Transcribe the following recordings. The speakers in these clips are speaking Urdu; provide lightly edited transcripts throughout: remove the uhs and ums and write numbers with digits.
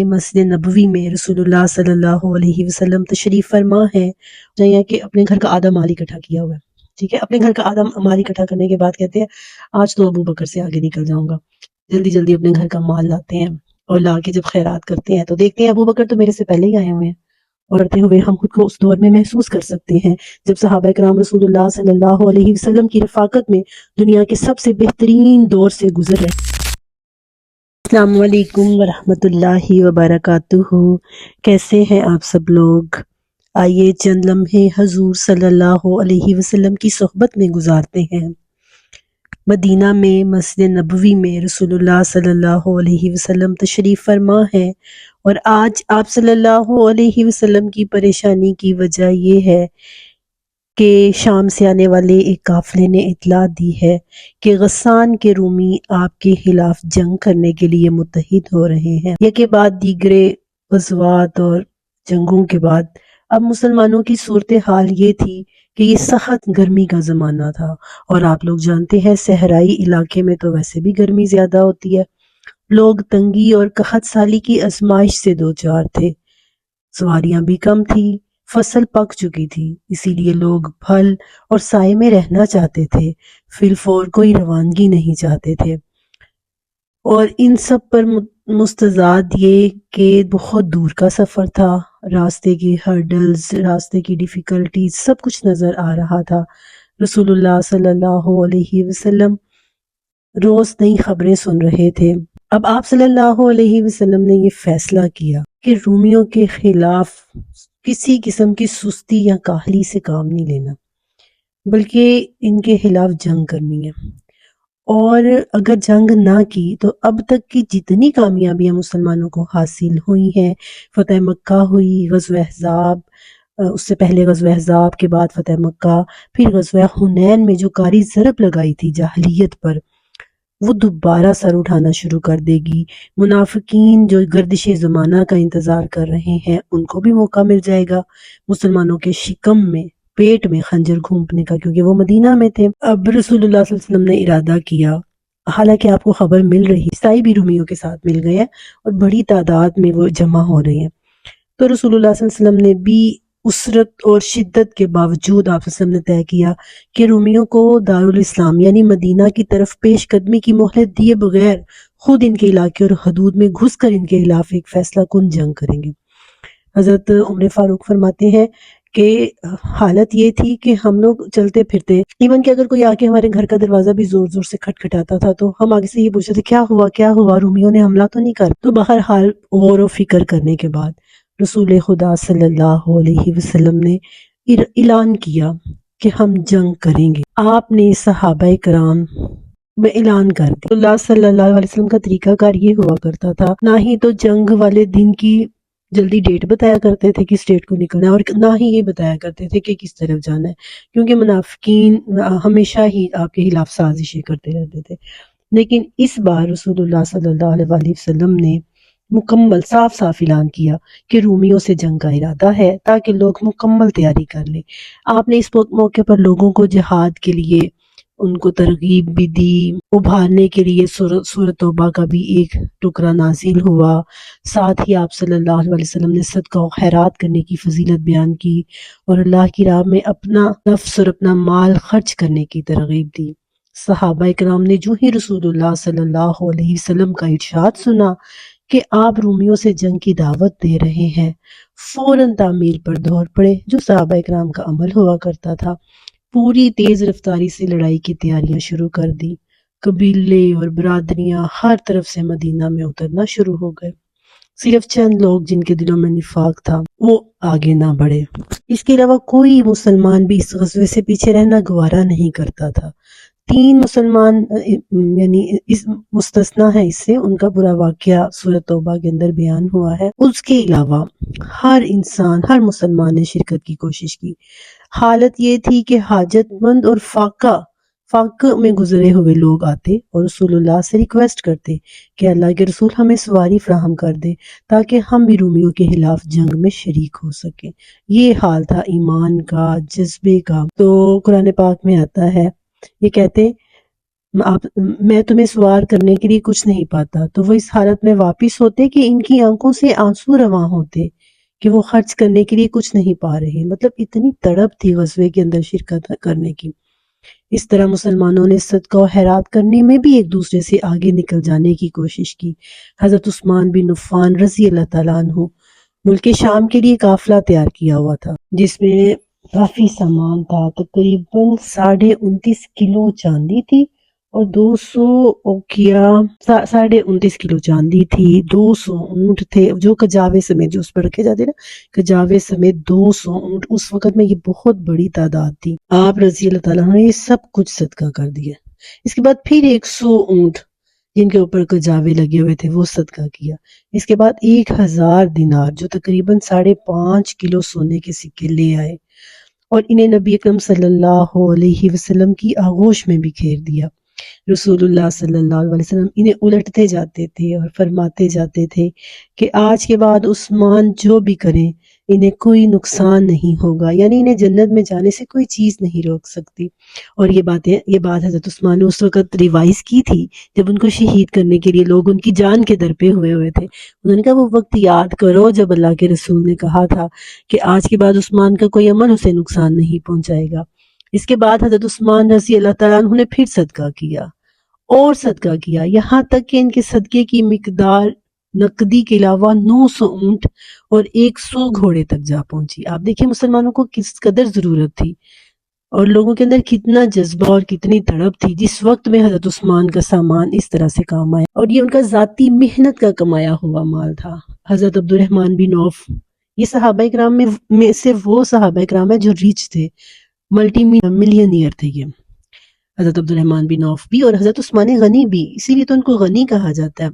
مسجد نبوی میں رسول صلی اللہ علیہ وسلم تشریف فرما ہے، چاہیے کہ اپنے گھر کا آدھا مال اکٹھا کیا ہوا ہے، ٹھیک ہے، اپنے گھر کا آدھا مال اکٹھا کرنے کے بعد کہتے ہیں آج تو ابو بکر سے آگے نکل جاؤں گا، جلدی جلدی اپنے گھر کا مال لاتے ہیں اور لا کے جب خیرات کرتے ہیں تو دیکھتے ہیں ابو بکر تو میرے سے پہلے ہی آئے ہوئے ہیں، اور کرتے ہوئے ہم خود کو اس دور میں محسوس کر سکتے ہیں جب صحابہ کرام رسول اللہ صلی اللہ علیہ وسلم کی رفاقت میں دنیا کے سب سے بہترین دور سے گزر رہے۔ السلام علیکم ورحمۃ اللہ وبرکاتہ، کیسے ہیں آپ سب لوگ؟ آئیے چند لمحے حضور صلی اللہ علیہ وسلم کی صحبت میں گزارتے ہیں۔ مدینہ میں مسجد نبوی میں رسول اللہ صلی اللہ علیہ وسلم تشریف فرما ہے، اور آج آپ صلی اللہ علیہ وسلم کی پریشانی کی وجہ یہ ہے کہ شام سے آنے والے ایک قافلے نے اطلاع دی ہے کہ غسان کے رومی آپ کے خلاف جنگ کرنے کے لیے متحد ہو رہے ہیں۔ یہ کے بعد دیگرے غزوات اور جنگوں کے بعد اب مسلمانوں کی صورتحال یہ تھی کہ یہ سخت گرمی کا زمانہ تھا، اور آپ لوگ جانتے ہیں صحرائی علاقے میں تو ویسے بھی گرمی زیادہ ہوتی ہے، لوگ تنگی اور قحط سالی کی آزمائش سے دوچار تھے، سواریاں بھی کم تھی، فصل پک چکی تھی، اسی لیے لوگ پھل اور سائے میں رہنا چاہتے تھے، فی الفور کوئی روانگی نہیں چاہتے تھے، اور ان سب پر مستضاد یہ کہ بہت دور کا سفر تھا، راستے کی ہرڈلز، راستے کی ڈیفیکلٹیز سب کچھ نظر آ رہا تھا۔ رسول اللہ صلی اللہ علیہ وسلم روز نئی خبریں سن رہے تھے۔ اب آپ صلی اللہ علیہ وسلم نے یہ فیصلہ کیا کہ رومیوں کے خلاف کسی قسم کی سستی یا کاہلی سے کام نہیں لینا، بلکہ ان کے خلاف جنگ کرنی ہے، اور اگر جنگ نہ کی تو اب تک کی جتنی کامیابیاں مسلمانوں کو حاصل ہوئی ہیں، فتح مکہ ہوئی، غزوہ احزاب، اس سے پہلے غزوہ احزاب کے بعد فتح مکہ، پھر غزوہ حنین میں جو کاری ضرب لگائی تھی جاہلیت پر، وہ دوبارہ سر اٹھانا شروع کر دے گی۔ منافقین جو گردش زمانہ کا انتظار کر رہے ہیں ان کو بھی موقع مل جائے گا مسلمانوں کے شکم میں، پیٹ میں خنجر گھونپنے کا، کیونکہ وہ مدینہ میں تھے۔ اب رسول اللہ صلی اللہ علیہ وسلم نے ارادہ کیا، حالانکہ آپ کو خبر مل رہی، عیسائی بھی رومیوں کے ساتھ مل گئے ہیں اور بڑی تعداد میں وہ جمع ہو رہے ہیں، تو رسول اللہ صلی اللہ علیہ وسلم نے بھی اسرت اور شدت کے باوجود آپ صلی اللہ علیہ وسلم نے طے کیا کہ رومیوں کو دارالاسلام یعنی مدینہ کی طرف پیش قدمی کی مہلت دیے بغیر خود ان کے علاقے اور حدود میں گھس کر ان کے خلاف ایک فیصلہ کن جنگ کریں گے۔ حضرت عمر فاروق فرماتے ہیں کہ حالت یہ تھی کہ ہم لوگ چلتے پھرتے، ایون کہ اگر کوئی آ کے ہمارے گھر کا دروازہ بھی زور زور سے کھٹکھٹاتا تھا تو ہم آگے سے یہ پوچھتے تھے کیا ہوا، رومیوں نے حملہ تو نہیں کر؟ تو بہرحال غور و فکر کرنے کے بعد رسول خدا صلی اللہ علیہ وسلم نے اعلان کیا کہ ہم جنگ کریں گے۔ آپ نے صحابہ کرام میں اعلان کر دیا۔ اللہ صلی اللہ علیہ وسلم کا طریقہ کار یہ ہوا کرتا تھا، نہ ہی تو جنگ والے دن کی جلدی ڈیٹ بتایا کرتے تھے کس ڈیٹ کو نکلنا ہے، اور نہ ہی یہ بتایا کرتے تھے کہ کس طرف جانا ہے، کیونکہ منافقین ہمیشہ ہی آپ کے خلاف سازشیں کرتے رہتے تھے۔ لیکن اس بار رسول اللہ صلی اللہ علیہ وسلم نے مکمل صاف اعلان کیا کہ رومیوں سے جنگ کا ارادہ ہے، تاکہ لوگ مکمل تیاری کر لیں۔ آپ نے اس موقع پر لوگوں کو جہاد کے لیے ان کو ترغیب بھی دی، ابھارنے کے لیے سورۃ توبہ کا بھی ایک ٹکڑا نازل ہوا، ساتھ ہی آپ صلی اللہ علیہ وسلم نے صدقہ و خیرات کرنے کی فضیلت بیان کی اور اللہ کی راہ میں اپنا نفس اور اپنا مال خرچ کرنے کی ترغیب دی۔ صحابہ کرام نے جو ہی رسول اللہ صلی اللہ علیہ وسلم کا ارشاد سنا کہ آپ رومیوں سے جنگ کی دعوت دے رہے ہیں، فوراً تعمیر پر دوڑ پڑے، جو صحابہ کرام کا عمل ہوا کرتا تھا، پوری تیز رفتاری سے لڑائی کی تیاریاں شروع کر دی، قبیلے اور برادریاں ہر طرف سے مدینہ میں اترنا شروع ہو گئے، صرف چند لوگ جن کے دلوں میں نفاق تھا وہ آگے نہ بڑھے۔ اس کے علاوہ کوئی مسلمان بھی اس غزوے سے پیچھے رہنا گوارا نہیں کرتا تھا۔ 3 مسلمان یعنی اس مستثنا ہے، اس سے ان کا برا واقعہ سورۃ توبہ کے اندر بیان ہوا ہے۔ اس کے علاوہ ہر انسان، ہر مسلمان نے شرکت کی کوشش کی۔ حالت یہ تھی کہ حاجت مند اور فاقہ میں گزرے ہوئے لوگ آتے اور رسول اللہ سے ریکویسٹ کرتے کہ اللہ کے رسول ہمیں سواری فراہم کر دے تاکہ ہم بھی رومیوں کے خلاف جنگ میں شریک ہو سکیں۔ یہ حال تھا ایمان کا، جذبے کا۔ تو قرآن پاک میں آتا ہے، یہ کہتے میں تمہیں سوار کرنے کے لیے کچھ نہیں پاتا، تو وہ اس حالت میں واپس ہوتے کہ ان کی آنکھوں سے آنسو رواں ہوتے کہ وہ خرچ کرنے کے لیے کچھ نہیں پا رہے۔ مطلب اتنی تڑپ تھی غزوے کے اندر شرکت کرنے کی۔ اس طرح مسلمانوں نے صدقہ و خیرات کرنے میں بھی ایک دوسرے سے آگے نکل جانے کی کوشش کی۔ حضرت عثمان بن عفان رضی اللہ تعالیٰ عنہ ملک شام کے لیے قافلہ تیار کیا ہوا تھا، جس میں کافی سامان تھا۔ تقریباً 29.5 کلو چاندی تھی اور 200 اوکیا 29.5 کلو چاندی تھی، 200 اونٹ تھے جو کجاوے سمیت جو اس پر رکھے جاتے نا، کجاوے سمیت 200 اونٹ۔ اس وقت میں یہ بہت بڑی تعداد تھی۔ آپ رضی اللہ تعالیٰ نے یہ سب کچھ صدقہ کر دیا۔ اس کے بعد پھر 100 اونٹ جن کے اوپر کجاوے لگے ہوئے تھے وہ صدقہ کیا۔ اس کے بعد 1000 دینار جو تقریباً 5.5 کلو سونے کے سکے لے آئے اور انہیں نبی اکرم صلی اللہ علیہ وسلم کی آغوش میں بکھیر دیا۔ رسول اللہ صلی اللہ علیہ وسلم انہیں الٹتے جاتے تھے اور فرماتے جاتے تھے کہ آج کے بعد عثمان جو بھی کریں انہیں کوئی نقصان نہیں ہوگا، یعنی انہیں جنت میں جانے سے کوئی چیز نہیں روک سکتی۔ اور یہ بات حضرت عثمان نے اس وقت ریوائز کی تھی جب ان کو شہید کرنے کے لیے لوگ ان کی جان کے در پہ ہوئے تھے۔ انہوں نے کہا وہ وقت یاد کرو جب اللہ کے رسول نے کہا تھا کہ آج کے بعد عثمان کا کوئی عمل اسے نقصان نہیں پہنچائے گا۔ اس کے بعد حضرت عثمان رضی اللہ تعالیٰ عنہ نے پھر صدقہ کیا اور صدقہ کیا، یہاں تک کہ ان کے صدقے کی مقدار نقدی کے علاوہ 900 اونٹ اور 100 گھوڑے تک جا پہنچی۔ آپ دیکھیں مسلمانوں کو کس قدر ضرورت تھی اور لوگوں کے اندر کتنا جذبہ اور کتنی تڑپ تھی جس وقت میں حضرت عثمان کا سامان اس طرح سے کام آیا، اور یہ ان کا ذاتی محنت کا کمایا ہوا مال تھا۔ حضرت عبد الرحمن بن عوف یہ صحابہ کرام میں سے وہ صحابہ کرام ہیں جو ریچ تھے، ملٹی ملینئر تھے یہ، حضرت عبد الرحمن بن عوف بھی اور حضرت عثمان غنی بھی، اسی لیے تو ان کو غنی کہا جاتا ہے۔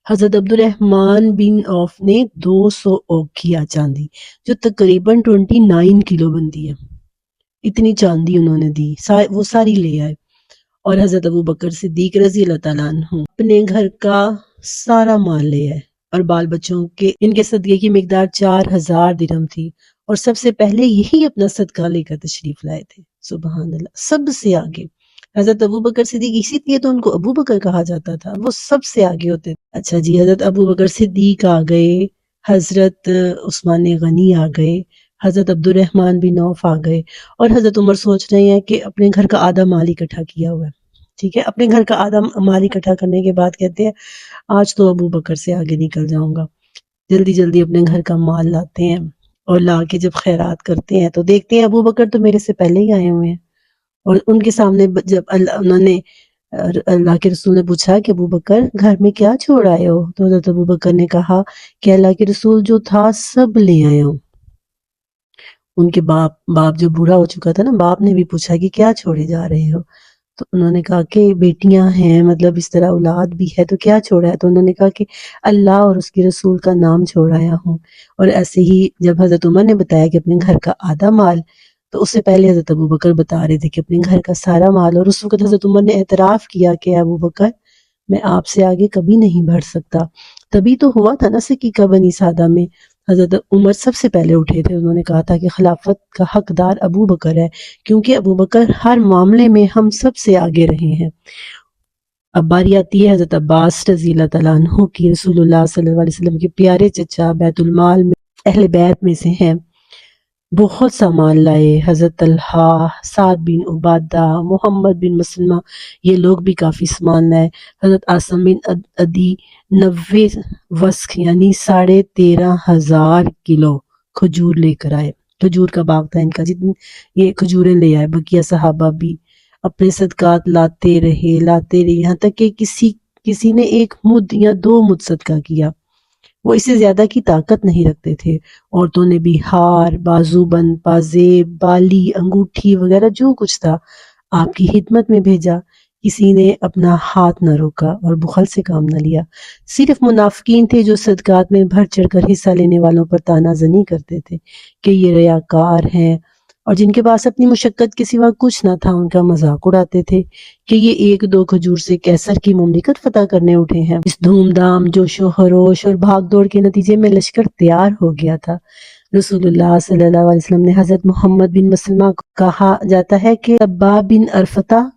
حضرت عبد الرحمن بن عوف نے 200 اوکیا چاندی جو تقریباً 29 کلو بنتی ہے، اتنی چاندی انہوں نے دی، وہ ساری لے آئے۔ اور حضرت ابو بکر صدیق رضی اللہ تعالیٰ عنہ اپنے گھر کا سارا مال لے آئے اور بال بچوں کے ان کے صدقے کی مقدار 4000 درہم تھی، اور سب سے پہلے یہی اپنا صدقہ لے کر تشریف لائے تھے۔ سبحان اللہ، سب سے آگے حضرت ابو بکر صدیق، اسی لیے تو ان کو ابو بکر کہا جاتا تھا، وہ سب سے آگے ہوتے تھے۔ اچھا جی، حضرت ابو بکر صدیق آ گئے، حضرت عثمان غنی آ گئے، حضرت عبد الرحمن بن عوف آ گئے، اور حضرت عمر سوچ رہے ہیں کہ اپنے گھر کا آدھا مال اکٹھا کیا ہوا ہے، ٹھیک ہے، اپنے گھر کا آدھا مال اکٹھا کرنے کے بعد کہتے ہیں آج تو ابو بکر سے آگے نکل جاؤں گا، جلدی جلدی اپنے گھر کا مال لاتے ہیں اور لا کے جب خیرات کرتے ہیں تو دیکھتے ہیں ابو بکر تو میرے سے پہلے ہی آئے ہوئے ہیں، اور ان کے سامنے جب اللہ کے رسول نے پوچھا کہ ابو بکر گھر میں کیا چھوڑ آئے ہو، تو حضرت ابو بکر نے کہا کہ اللہ کے رسول جو تھا سب لے آئے ہوں۔ ان کے باپ جو بوڑھا ہو چکا تھا نا، باپ نے بھی پوچھا کہ کیا چھوڑے جا رہے ہو، تو انہوں نے کہا کہ بیٹیاں ہیں، مطلب اس طرح اولاد بھی ہے، تو کیا چھوڑا ہے؟ تو انہوں نے کہا کہ اللہ اور اس کے رسول کا نام چھوڑ آیا ہوں۔ اور ایسے ہی جب حضرت عمر نے بتایا کہ اپنے گھر کا آدھا مال، تو اس سے پہلے حضرت ابو بکر بتا رہے تھے کہ اپنے گھر کا سارا مال، اور اس وقت حضرت عمر نے اعتراف کیا کہ ابو بکر میں آپ سے آگے کبھی نہیں بڑھ سکتا۔ تبھی تو ہوا تھا نا سکیکہ بنی سعدہ میں حضرت عمر سب سے پہلے اٹھے تھے، انہوں نے کہا تھا کہ خلافت کا حقدار ابو بکر ہے، کیونکہ ابو بکر ہر معاملے میں ہم سب سے آگے رہے ہیں۔ اب باری آتی ہے حضرت عباس رضی اللہ تعالیٰ عنہ کی، رسول اللہ صلی اللہ علیہ وسلم کے پیارے چچا، بیت المال میں اہل بیت میں سے ہیں، بہت سا مال لائے۔ حضرت طلحہ، سعد بن عبادہ، محمد بن مسلمہ، یہ لوگ بھی کافی سامان لائے۔ حضرت عاصم بن عدی 90 وسق یعنی 13,500 کلو کھجور لے کر آئے، کھجور کا باغ تھا ان کا، جتنی یہ کھجوریں لے آئے۔ بقیہ صحابہ بھی اپنے صدقات لاتے رہے، یہاں تک کہ کسی نے 1 مد یا 2 مد صدقہ کیا، وہ اس سے زیادہ کی طاقت نہیں رکھتے تھے۔ عورتوں نے بھی ہار، بازو بند، پازیب، بالی، انگوٹھی وغیرہ جو کچھ تھا آپ کی خدمت میں بھیجا، کسی نے اپنا ہاتھ نہ روکا اور بخل سے کام نہ لیا۔ صرف منافقین تھے جو صدقات میں بڑھ چڑھ کر حصہ لینے والوں پر طعنہ زنی کرتے تھے کہ یہ ریاکار ہیں، اور جن کے پاس اپنی مشقت کے سوا کچھ نہ تھا ان کا مذاق اڑاتے تھے کہ یہ 1-2 کھجور سے کیسر کی مملکت فتح کرنے اٹھے ہیں۔ اس دھوم دھام، جوش و خروش اور بھاگ دوڑ کے نتیجے میں لشکر تیار ہو گیا تھا۔ رسول اللہ صلی اللہ علیہ وسلم نے حضرت محمد بن مسلمہ کو کہا جاتا ہے کہ سباب بن ارفتہ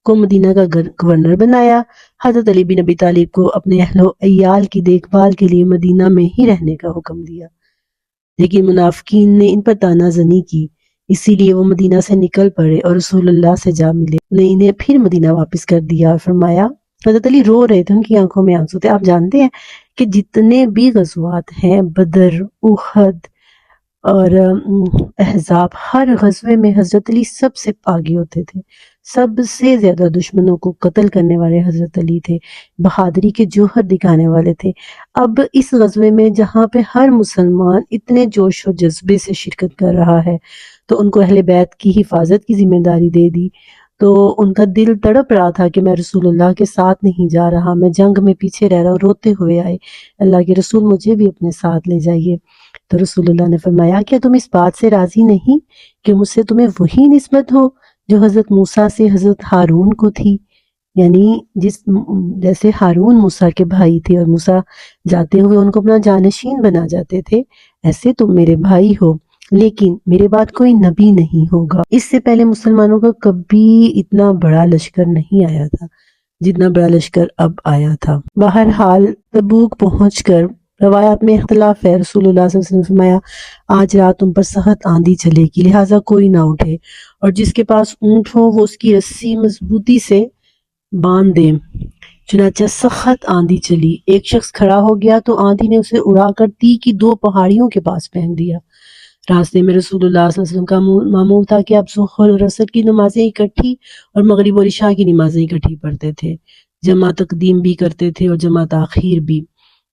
کو مدینہ کا گورنر بنایا۔ حضرت علی بن ابی طالب کو اپنے اہل و عیال کی دیکھ بھال کے لیے مدینہ میں ہی رہنے کا حکم دیا، لیکن منافقین نے ان پر طعنہ زنی کی، اسی لیے وہ مدینہ سے نکل پڑے اور رسول اللہ سے جا ملے۔ نے انہیں پھر مدینہ واپس کر دیا اور فرمایا، حضرت علی رو رہے تھے، ان کی آنکھوں میں آنسو تھے۔ آپ جانتے ہیں کہ جتنے بھی غزوات ہیں، بدر، احد اور احزاب، ہر غزوے میں حضرت علی سب سے آگے ہوتے تھے، سب سے زیادہ دشمنوں کو قتل کرنے والے حضرت علی تھے، بہادری کے جوہر دکھانے والے تھے۔ اب اس غزوے میں جہاں پہ ہر مسلمان اتنے جوش و جذبے سے شرکت کر رہا ہے، تو ان کو اہل بیت کی حفاظت کی ذمہ داری دے دی، تو ان کا دل تڑپ رہا تھا کہ میں رسول اللہ کے ساتھ نہیں جا رہا، میں جنگ میں پیچھے رہ رہا ہوں۔ روتے ہوئے آئے، اللہ کے رسول مجھے بھی اپنے ساتھ لے جائیے۔ تو رسول اللہ نے فرمایا، کیا تم اس بات سے راضی نہیں کہ مجھ سے تمہیں وہی نسبت ہو جو حضرت موسیٰ سے حضرت ہارون کو تھی؟ یعنی جیسے ہارون موسیٰ کے بھائی تھے اور موسیٰ جاتے ہوئے ان کو اپنا جانشین بنا جاتے تھے، ایسے تم میرے بھائی ہو، لیکن میرے بعد کوئی نبی نہیں ہوگا۔ اس سے پہلے مسلمانوں کا کبھی اتنا بڑا لشکر نہیں آیا تھا جتنا بڑا لشکر اب آیا تھا۔ بہرحال تبوک پہنچ کر روایات میں اختلاف ہے، رسول اللہ صلی اللہ علیہ وسلم نے فرمایا، آج رات تم پر سخت آندھی چلے گی، لہٰذا کوئی نہ اٹھے، اور جس کے پاس اونٹ ہو وہ اس کی رسی مضبوطی سے باندھ دے۔ چنانچہ سخت آندھی چلی، ایک شخص کھڑا ہو گیا تو آندھی نے اسے اڑا کر تی کی 2 پہاڑیوں کے پاس پھینک دیا۔ راستے میں رسول اللہ صلی اللہ علیہ وسلم کا معمول تھا کہ آپ ظہر اور عصر کی نمازیں اکٹھی اور مغرب اور عشاء کی نمازیں اکٹھی پڑھتے تھے، جمع تقدیم بھی کرتے تھے اور جمع تاخیر بھی،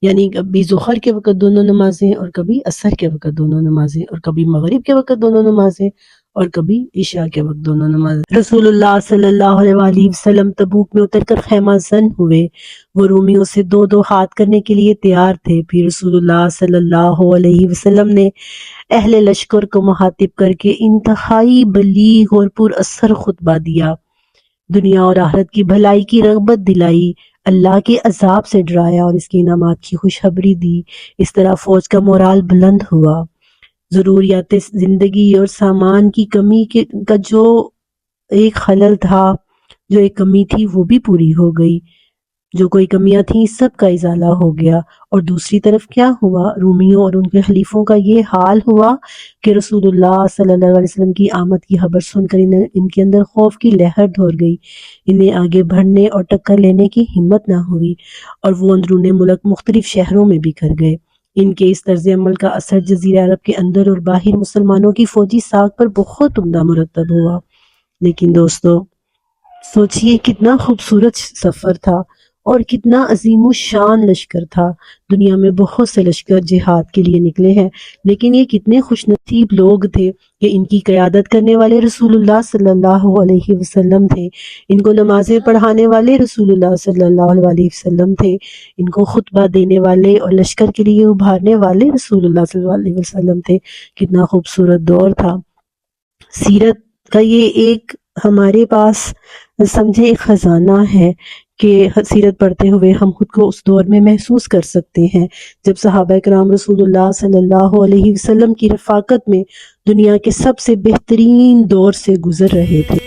یعنی کبھی ظہر کے وقت دونوں نمازیں اور کبھی عصر کے وقت دونوں نمازیں، اور کبھی مغرب کے وقت دونوں نمازیں اور کبھی عشاء کے وقت دونوں نمازیں۔ رسول اللہ صلی اللہ علیہ وآلہ وسلم تبوک میں اتر کر خیمہ زن ہوئے، وہ رومیوں سے 2 ہاتھ کرنے کے لیے تیار تھے۔ پھر رسول اللہ صلی اللہ علیہ وسلم نے اہل لشکر کو مخاطب کر کے انتہائی بلیغ اور پر اثر خطبہ دیا، دنیا اور آخرت کی بھلائی کی رغبت دلائی، اللہ کے عذاب سے ڈرایا اور اس کے انعامات کی خوشخبری دی۔ اس طرح فوج کا مورال بلند ہوا، ضروریات زندگی اور سامان کی کمی کا جو ایک خلل تھا، جو ایک کمی تھی، وہ بھی پوری ہو گئی، جو کوئی کمیاں تھیں سب کا ازالہ ہو گیا۔ اور دوسری طرف کیا ہوا؟ رومیوں اور ان کے خلیفوں کا یہ حال ہوا کہ رسول اللہ صلی اللہ علیہ وسلم کی آمد کی خبر سن کر ان کے اندر خوف کی لہر دور گئی، انہیں آگے بڑھنے اور ٹکر لینے کی ہمت نہ ہوئی، اور وہ اندرون ملک مختلف شہروں میں بکھر گئے۔ ان کے اس طرز عمل کا اثر جزیرہ عرب کے اندر اور باہر مسلمانوں کی فوجی ساکھ پر بہت عمدہ مرتب ہوا۔ لیکن دوستو، سوچئے کتنا خوبصورت سفر تھا اور کتنا عظیم الشان لشکر تھا۔ دنیا میں بہت سے لشکر جہاد کے لیے نکلے ہیں، لیکن یہ کتنے خوش نصیب لوگ تھے کہ ان کی قیادت کرنے والے رسول اللہ صلی اللہ علیہ وسلم تھے، ان کو نمازیں پڑھانے والے رسول اللہ صلی اللہ علیہ وسلم تھے، ان کو خطبہ دینے والے اور لشکر کے لیے ابھارنے والے رسول اللہ صلی اللہ علیہ وسلم تھے۔ کتنا خوبصورت دور تھا۔ سیرت کا یہ ایک ہمارے پاس سمجھے ایک خزانہ ہے کہ سیرت پڑھتے ہوئے ہم خود کو اس دور میں محسوس کر سکتے ہیں جب صحابہ کرام رسول اللہ صلی اللہ علیہ وسلم کی رفاقت میں دنیا کے سب سے بہترین دور سے گزر رہے تھے۔